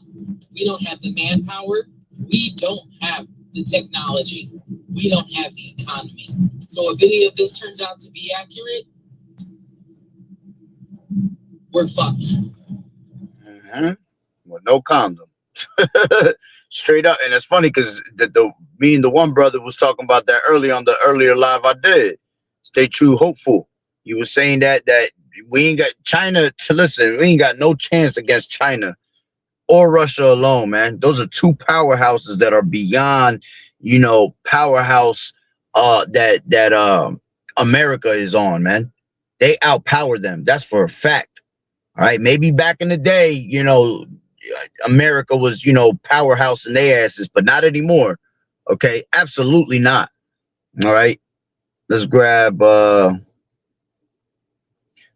We don't have the manpower. We don't have the technology. We don't have the economy. So if any of this turns out to be accurate, we're fucked. With no condom. Straight up. And it's funny because me and the one brother was talking about that early on the earlier live I did. Stay true, hopeful. He was saying that we ain't got China to listen. We ain't got no chance against China or Russia alone, man. Those are two powerhouses that are beyond, you know, powerhouse that America is on, man. They outpower them. That's for a fact. All right, maybe back in the day, you know, America was, you know, powerhouse in their asses, but not anymore. Okay, absolutely not. All right, let's grab. I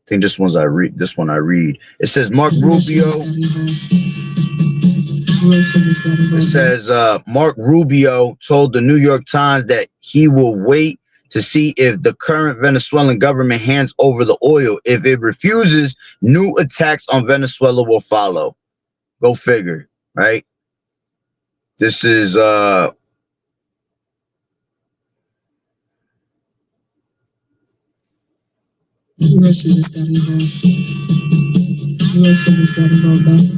think this one I read. It says Mark Rubio. It says Mark Rubio told the New York Times that he will wait to see if the current Venezuelan government hands over the oil. If it refuses, new attacks on Venezuela will follow. Go figure, right? This is Russia just got involved. Russia just got involved.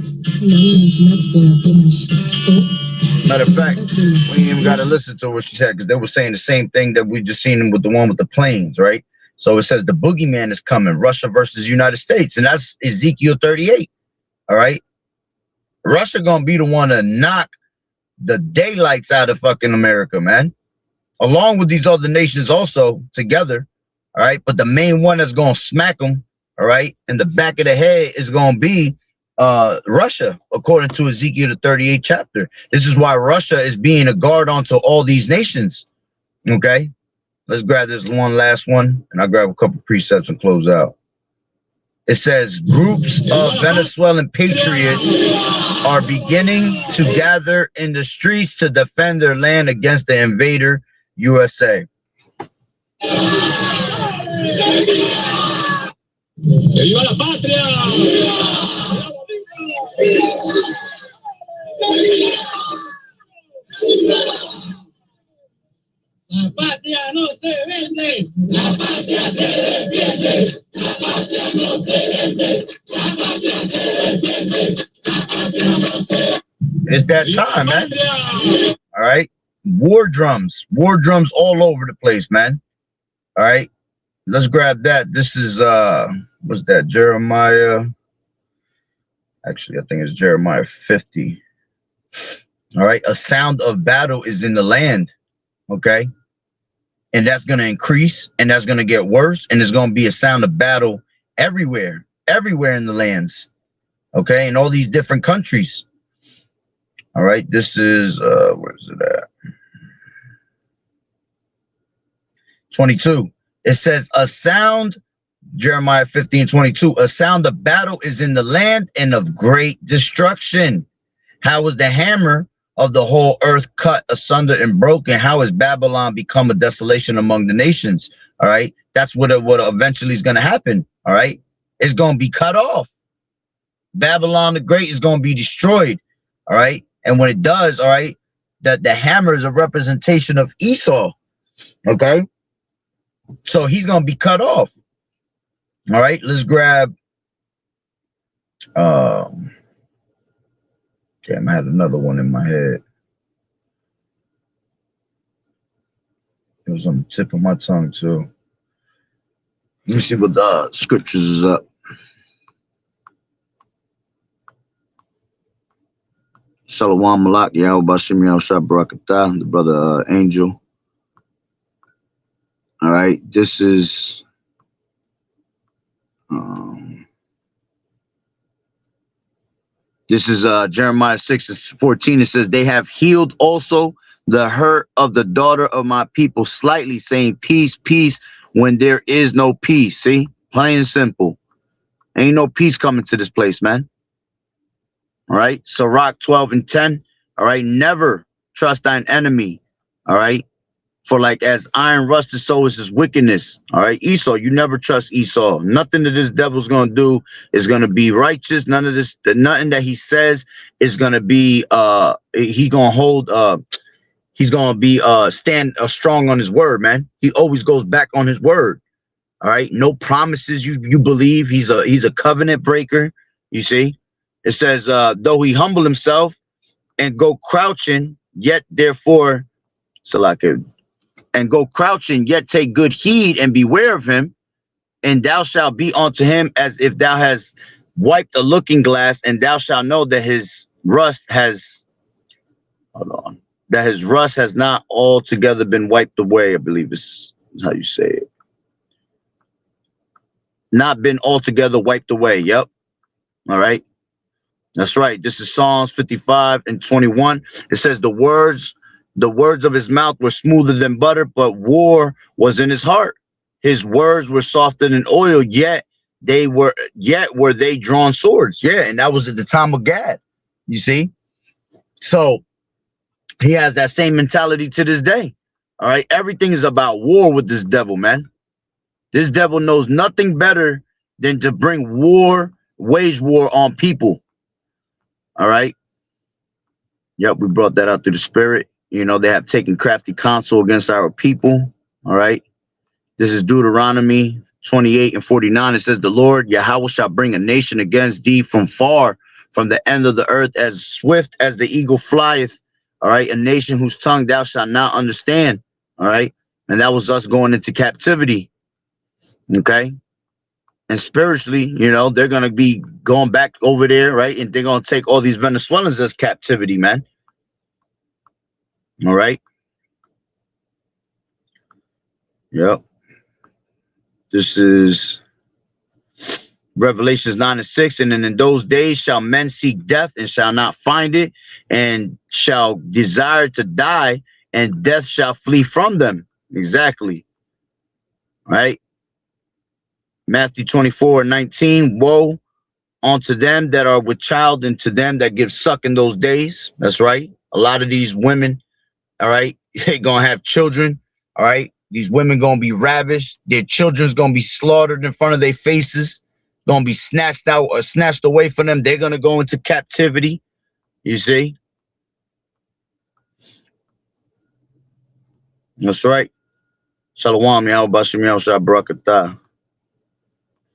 Matter of fact, we ain't even got to listen to what she said, because they were saying the same thing that we just seen with the one with the planes, right? So it says the boogeyman is coming, Russia versus United States, and that's Ezekiel 38. All right, Russia gonna be the one to knock the daylights out of fucking America, man, along with these other nations also together. All right, but the main one that's gonna smack them, all right, in the back of the head is gonna be Russia, according to Ezekiel the 38th chapter. This is why Russia is being a guard onto all these nations. Okay, let's grab this one last one, and I'll grab a couple precepts and close out. It says groups of Venezuelan patriots are beginning to gather in the streets to defend their land against the invader USA. ¡Viva la patria! La patria no se vende. La patria se defiende. La patria no se vende. La patria se defiende. La patria no se. It's that time, man. All right. War drums all over the place, man. All right. Let's grab that. This is what's that? Jeremiah. Actually, I think it's Jeremiah 50. All right. A sound of battle is in the land. Okay. And that's going to increase, and that's going to get worse, and there's going to be a sound of battle everywhere in the lands. Okay. In all these different countries. All right. This is where's it at? 22. It says a sound, Jeremiah 15:22, a sound of battle is in the land and of great destruction. How is the hammer of the whole earth cut asunder and broken? How has Babylon become a desolation among the nations? All right. That's what eventually is going to happen. All right. It's going to be cut off. Babylon the Great is going to be destroyed. All right. And when it does, all right, that the hammer is a representation of Esau. Okay. So he's going to be cut off. All right, let's grab. Damn, I had another one in my head. It was on the tip of my tongue, too. Let me see what the scriptures is up. Shalom Malak, Yahweh Bashim Yahushua Barakatah, the brother Angel. All right, this is Jeremiah 6:14. It says, they have healed also the hurt of the daughter of my people slightly, saying peace, peace, when there is no peace. See, plain and simple. Ain't no peace coming to this place, man. All right, Sirach 12:10. All right, never trust thine enemy. All right. For like as iron rusted, so is his wickedness. All right, Esau, you never trust Esau. Nothing that this devil's gonna do is gonna be righteous. Nothing that he says is gonna be he's gonna be stand strong on his word, man. He always goes back on his word. All right, no promises you believe. He's a covenant breaker. You see, it says though he humble himself and go crouching, yet therefore and go crouching, yet take good heed and beware of him, and thou shalt be unto him as if thou hast wiped a looking glass, and thou shalt know that his rust has not altogether been wiped away. I believe is how you say it. Not been altogether wiped away. Yep. All right. That's right. This is Psalms 55:21. It says the words of his mouth were smoother than butter, but war was in his heart. His words were softer than oil, yet were they drawn swords. Yeah, and that was at the time of Gad. You see? So he has that same mentality to this day. All right. Everything is about war with this devil, man. This devil knows nothing better than to bring war, wage war on people. All right. Yep, we brought that out through the spirit. You know, they have taken crafty counsel against our people. All right. This is Deuteronomy 28:49. It says, the Lord Yahweh shall bring a nation against thee from far, from the end of the earth, as swift as the eagle flieth. All right. A nation whose tongue thou shalt not understand. All right. And that was us going into captivity. Okay. And spiritually, you know, they're going to be going back over there. Right. And they're going to take all these Venezuelans as captivity, man. All right. Yep. This is Revelations 9:6. And then in those days shall men seek death and shall not find it, and shall desire to die, and death shall flee from them. Exactly. Right. Matthew 24:19. Woe unto them that are with child, and to them that give suck in those days. That's right. A lot of these women, all right, they gonna have children. All right. These women gonna be ravished. Their children's gonna be slaughtered in front of their faces, gonna be snatched out or snatched away from them. They're gonna go into captivity. You see? That's right. Shalom, y'all. Bashim y'all. Shah Barakatah.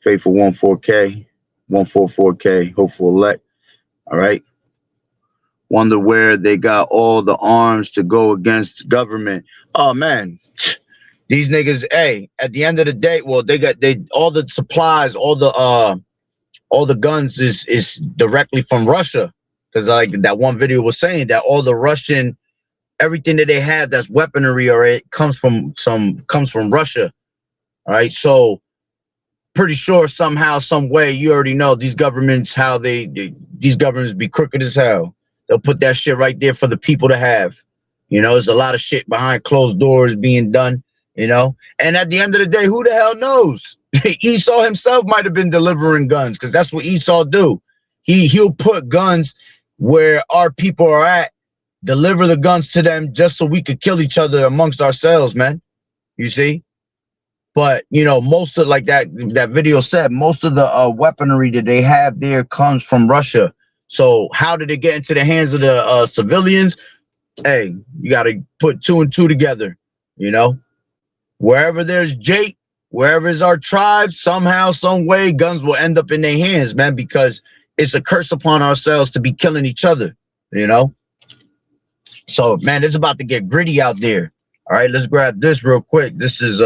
Faithful 14K, 144K, hopeful elect. All right. Wonder where they got all the arms to go against government. Oh man, these niggas. Hey, at the end of the day, well, they all the supplies, all the guns is directly from Russia, because like that one video was saying that all the Russian, everything that they have that's weaponry, or it comes from Russia. All right, so pretty sure somehow, some way, you already know these governments, how these governments be crooked as hell. They'll put that shit right there for the people to have. You know, there's a lot of shit behind closed doors being done, you know. And at the end of the day, who the hell knows? Esau himself might have been delivering guns, because that's what Esau do. He'll put guns where our people are at, deliver the guns to them just so we could kill each other amongst ourselves, man. You see? But, you know, most of, like that video said, most of the weaponry that they have there comes from Russia. So how did it get into the hands of the civilians? Hey, you got to put two and two together, you know. Wherever there's Jake, wherever is our tribe, somehow, some way, guns will end up in their hands, man, because it's a curse upon ourselves to be killing each other, you know. So, man, it's about to get gritty out there. All right, let's grab this real quick. This is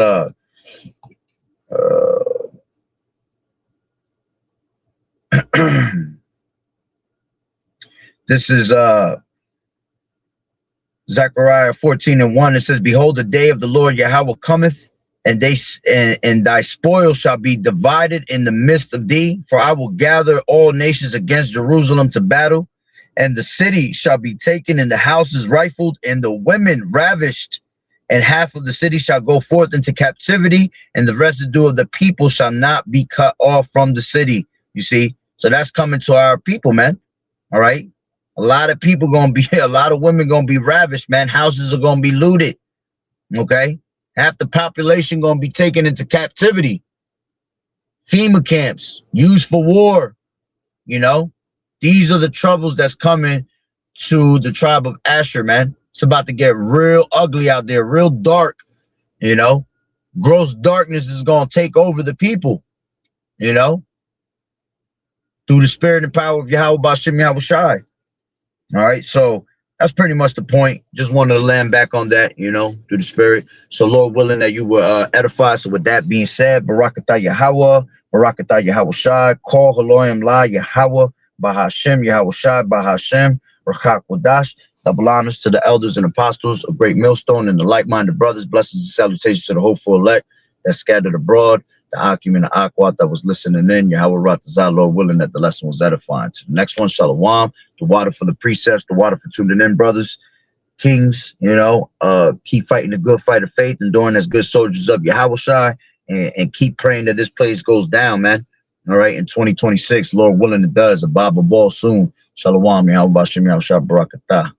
this is Zechariah 14:1. It says, behold, the day of the Lord Yahweh cometh, and thy spoil shall be divided in the midst of thee, for I will gather all nations against Jerusalem to battle, and the city shall be taken, and the houses rifled, and the women ravished, and half of the city shall go forth into captivity, and the residue of the people shall not be cut off from the city. You see? So that's coming to our people, man. All right? A lot of people gonna be, a lot of women gonna be ravished, man. Houses are gonna be looted. Okay? Half the population gonna be taken into captivity. FEMA camps used for war. You know? These are the troubles that's coming to the tribe of Asher, man. It's about to get real ugly out there, real dark, you know. Gross darkness is going to take over the people, you know, through the spirit and power of Yahweh Bashim Yahweh Shai. All right, so that's pretty much the point. Just wanted to land back on that, you know, through the spirit. So Lord willing that you were edified. So with that being said, Barakatah Yahweh, Barakatah Yahweh Shai, Call Haloyim La Yahweh, Bahashem Yahweh Shai, Bahashem, Rakak Wadash. Double honors to the elders and apostles of Great Millstone and the like-minded brothers. Blessings and salutations to the hopeful elect that scattered abroad. The Akim and the Akwat that was listening in. Yahweh Ratazah, Lord willing that the lesson was edifying. To the next one, Shalom. The water for the precepts, the water for tuning in, brothers. Kings, you know, keep fighting the good fight of faith and doing as good soldiers of Yahweh Shai, and keep praying that this place goes down, man. All right, in 2026, Lord willing it does. A Bible ball soon. Shalom. Yahweh Bashim Yahweh Shah Barakatah.